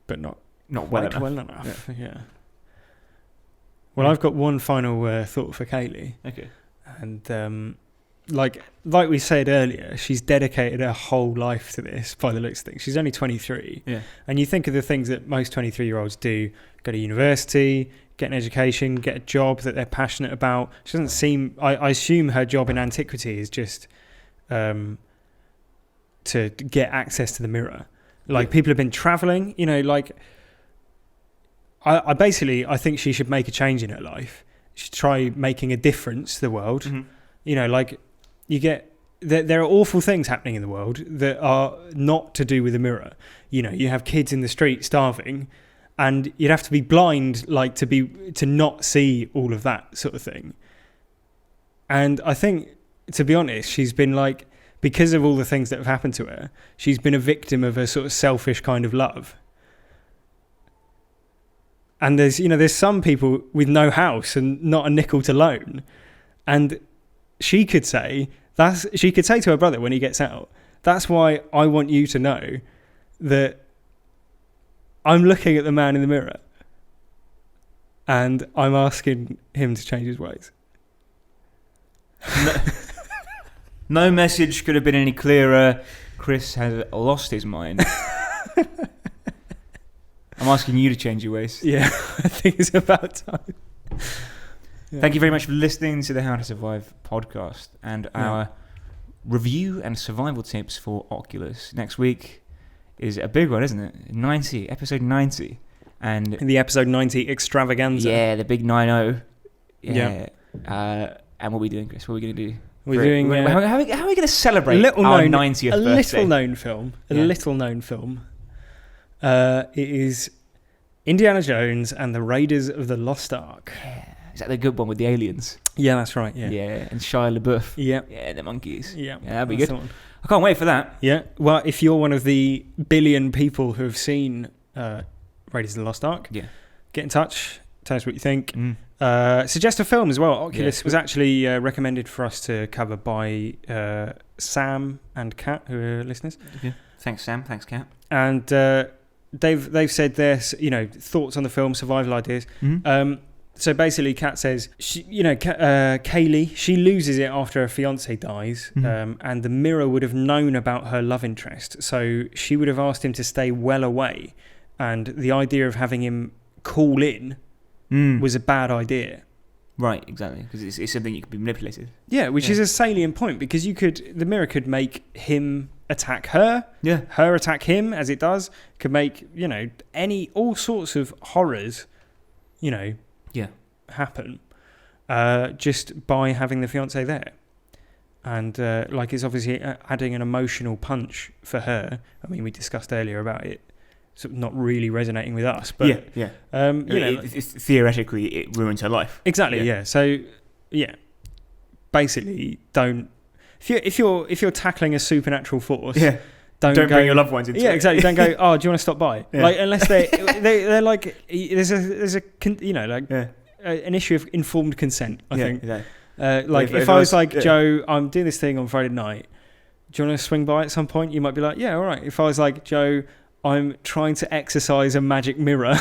But not well enough. Yeah. Well, I've got one final thought for Kaylie. Okay. And like we said earlier, she's dedicated her whole life to this by the looks of things. She's only 23. Yeah. And you think of the things that most 23-year-olds do: go to university, get an education, get a job that they're passionate about. She doesn't seem... I assume her job in antiquity is just to get access to the mirror. Like, people have been travelling, like... I think she should make a change in her life. She should try making a difference to the world. Mm-hmm. Like, you get... There are awful things happening in the world that are not to do with the mirror. You have kids in the street starving, and you'd have to be blind, like, to not see all of that sort of thing. And I think, to be honest, she's been like, because of all the things that have happened to her, she's been a victim of a sort of selfish kind of love. And there's some people with no house and not a nickel to loan, and she could say to her brother when he gets out, that's why I want you to know that I'm looking at the man in the mirror and I'm asking him to change his ways. No message could have been any clearer. Chris has lost his mind. I'm asking you to change your ways. Yeah, I think it's about time. Yeah. Thank you very much for listening to the How to Survive podcast and our review and survival tips for Oculus. Next week is a big one, isn't it? Episode 90. And the episode 90 extravaganza. Yeah, the big 90. Yeah. And what are we doing, Chris? What are we going to do? We're doing... how are we going to celebrate our 90th birthday? Little known film. It is Indiana Jones and the Raiders of the Lost Ark. Yeah. Is that the good one with the aliens? Yeah, that's right. Yeah. Yeah, and Shia LaBeouf. Yeah. Yeah, the monkeys. Yeah, that'd be good. I can't wait for that. Yeah. Well, if you're one of the billion people who have seen Raiders of the Lost Ark, get in touch. Tell us what you think. Suggest a film as well. Oculus was actually recommended for us to cover by Sam and Kat, who are listeners. Okay. Thanks, Sam. Thanks, Kat. And they've said their thoughts on the film, survival ideas. Mm-hmm. So basically, Kat says, Kaylie, she loses it after her fiance dies, and the mirror would have known about her love interest, so she would have asked him to stay well away, and the idea of having him call in was a bad idea. Right, exactly, because it's something you could be manipulated. Yeah, which is a salient point, because the mirror could make him attack her, her attack him, as it does, could make, all sorts of horrors, happen just by having the fiancé there. And like it's obviously adding an emotional punch for her. I mean, we discussed earlier about it sort of not really resonating with us, but theoretically it ruins her life. Exactly. Yeah. So basically, don't if you're tackling a supernatural force. Yeah. Don't bring your loved ones into it. Yeah, exactly. Don't go, oh, do you want to stop by? Yeah. Like, unless they're like, there's an issue of informed consent, I think. Exactly. Like, if I was like, Joe, I'm doing this thing on Friday night, do you want to swing by at some point? You might be like, yeah, all right. If I was like, Joe, I'm trying to exercise a magic mirror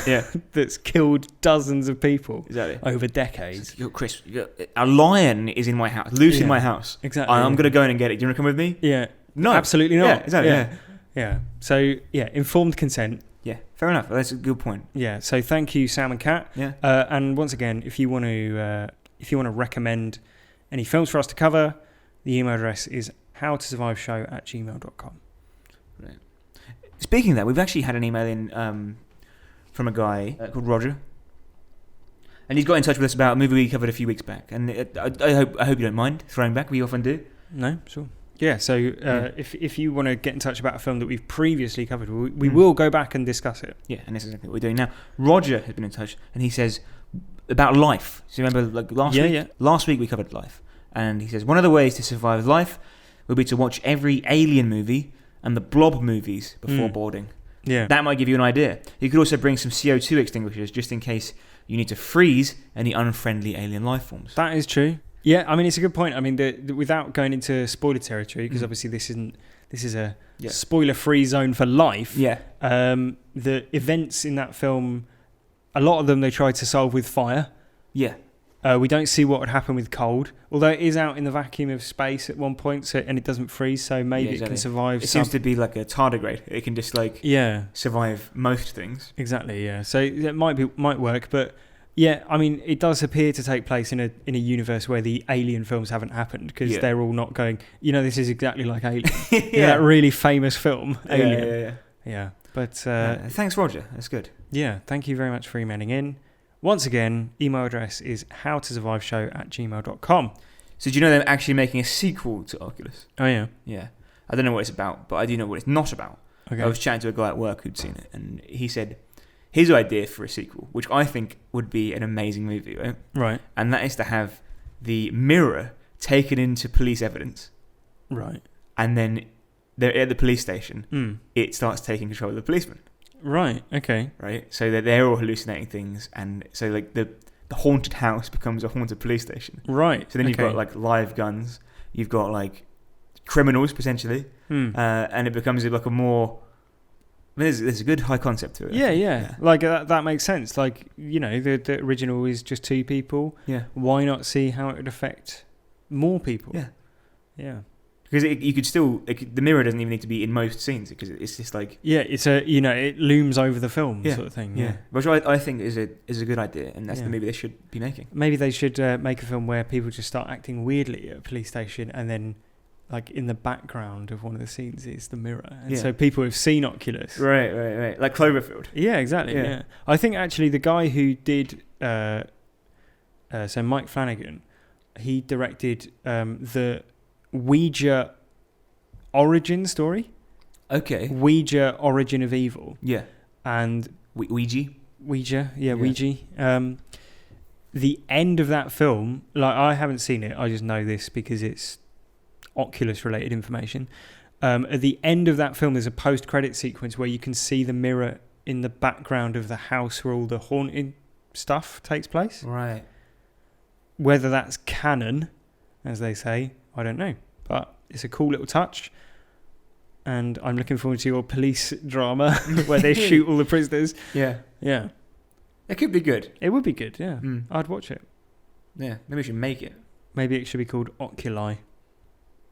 that's killed dozens of people over decades. Chris, a lion is in my house, loose in my house. Exactly. I'm going to go in and get it. Do you want to come with me? Yeah. No. Absolutely not. Yeah, exactly. Yeah. So, informed consent. Yeah, fair enough. That's a good point. Yeah. So, thank you, Sam and Kat. Yeah. And once again, if you want to recommend any films for us to cover, the email address is HowToSurviveShow@gmail.com. Right. Speaking of that, we've actually had an email in from a guy called Roger, and he's got in touch with us about a movie we covered a few weeks back. And I hope you don't mind throwing back. We often do. No, sure. Yeah, so if you want to get in touch about a film that we've previously covered, we will go back and discuss it. Yeah, and this is exactly what we're doing now. Roger has been in touch, and he says about life. So you remember last week? Yeah. Last week we covered life. And he says, one of the ways to survive life would be to watch every Alien movie and the Blob movies before boarding. Yeah. That might give you an idea. You could also bring some CO2 extinguishers just in case you need to freeze any unfriendly alien life forms. That is true. Yeah, I mean, it's a good point. I mean, without going into spoiler territory, because obviously this is a spoiler-free zone for life. Yeah. The events in that film, a lot of them they try to solve with fire. Yeah. We don't see what would happen with cold, although it is out in the vacuum of space at one point, and it doesn't freeze, so maybe it can survive. It seems to be like a tardigrade. It can just survive most things. Exactly. Yeah. So it might work, but. Yeah, I mean, it does appear to take place in a universe where the Alien films haven't happened, because they're all not going, this is exactly like Alien. That really famous film, Alien. Yeah. But thanks, Roger. That's good. Yeah, thank you very much for emailing in. Once again, email address is howtosurviveshow@gmail.com. So do you know they're actually making a sequel to Oculus? Oh, yeah? Yeah. I don't know what it's about, but I do know what it's not about. Okay. I was chatting to a guy at work who'd seen it, and he said his idea for a sequel, which I think would be an amazing movie, right? Right. And that is to have the mirror taken into police evidence. Right. And then they're at the police station. It starts taking control of the policeman. Right. Okay. Right. So that they're all hallucinating things, and so like the haunted house becomes a haunted police station. Right. So then you've got like live guns. You've got like criminals potentially, and it becomes like a more. There's a good high concept to it. Yeah. Like that makes sense. Like, the original is just 2 people. Yeah. Why not see how it would affect more people? Yeah. Yeah. Because you could still the mirror doesn't even need to be in most scenes, because it's just like it's it looms over the film sort of thing. Yeah. Which I think is a good idea, and that's the movie they should be making. Maybe they should make a film where people just start acting weirdly at a police station, and then. Like in the background of one of the scenes is the mirror, and so people have seen Oculus. Right. Like Cloverfield. Yeah, exactly. Yeah. I think actually the guy who did, so Mike Flanagan, he directed the Ouija origin story. Okay. Ouija, Origin of Evil. Yeah. And Ouija. Ouija. The end of that film, like I haven't seen it. I just know this because it's Oculus related information. At the end of that film there's a post-credit sequence where you can see the mirror in the background of the house where all the haunted stuff takes place. Right. Whether that's canon, as they say, I don't know, but it's a cool little touch, and I'm looking forward to your police drama where they shoot all the prisoners. Yeah. It could be good. It would be good. I'd watch it. Yeah, maybe we should make it. Maybe it should be called Oculi.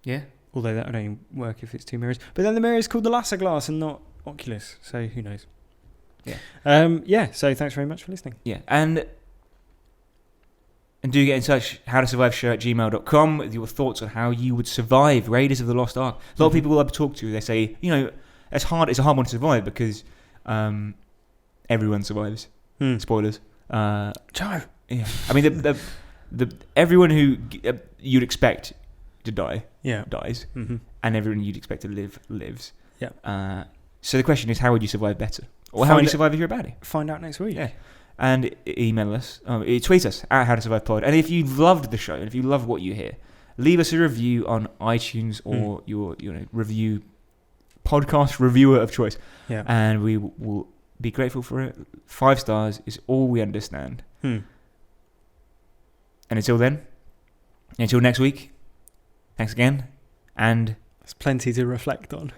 Yeah. Although that would only work if it's 2 mirrors. But then the mirror is called the Lasser Glass and not Oculus. So who knows? Yeah. So thanks very much for listening. Yeah. And do get in touch, howtosurviveshow@gmail.com, with your thoughts on how you would survive Raiders of the Lost Ark. A lot of people I've talked to, they say, it's hard. It's a hard one to survive because everyone survives. Spoilers. Joe. Yeah. I mean, the everyone who you'd expect to die dies, and everyone you'd expect to live lives. Yeah. So the question is, how would you survive better? Or how would you survive if you're a baddie? Find out next week. Yeah. And email us, tweet us at HowToSurvivePod. And if you've loved the show, and if you love what you hear, leave us a review on iTunes or your review podcast reviewer of choice. Yeah. And we will be grateful for it. 5 stars is all we understand. And until then, until next week, thanks again. And there's plenty to reflect on.